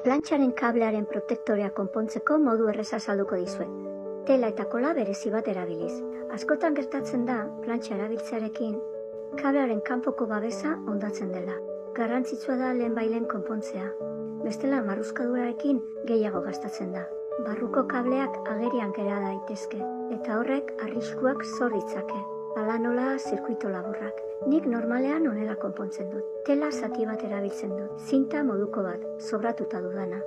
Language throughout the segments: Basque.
Plantxaren kablearen protektorea konpontzeko modu erreza azalduko dizuet. Tela eta kola berezi bat erabiliz. Askotan gertatzen da, plantxa erabiltzearekin, kablearen kanpoko babesa hondatzen dela. Garrantzitsua da lehenbailen konpontzea. Bestela marruzkadurarekin gehiago gastatzen da. Barruko kableak agerian gera daitezke, eta horrek arriskuak sor ditzake. Hala nola zirkuito laburrak. Nik normalean honela konpontzen dut. Tela zati bat erabiltzen dut, zinta moduko bat, sobratuta dudana.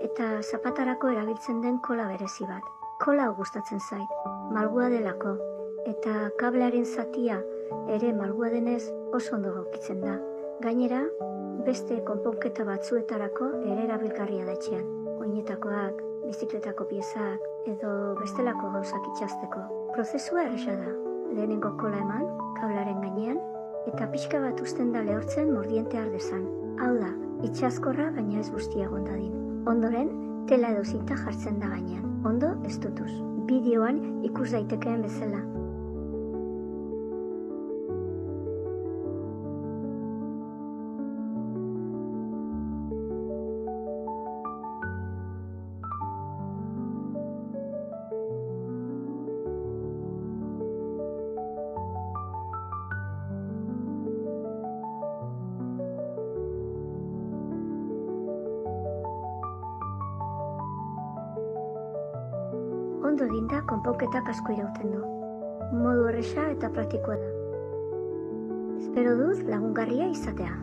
Eta zapatarako erabiltzen den kola berezi bat. Kola gustatzen zait, malgua delako, eta kablearen zatia ere malgua denez oso ondo gokitzen da. Gainera, beste konponketa batzuetarako ere erabilgarria da etxean. Oinetakoak, bizikletako piezak edo bestelako gauzak itxasteko. Prozesua erresa da. Lehenengo kola eman, kablearen gainean, eta pixka bat uzten da lehortzen mordiente har dezan. Hau da, itxaskorra baina ez guztia egon dadin. Ondoren, tela edo zinta jartzen da gainean. Ondo ez dutuz. Bideoan ikus daitekeen bezala. Ondo eginda konponketak asko irauten du. Modu erresa eta praktikoa da. Espero dut lagungarria izatea.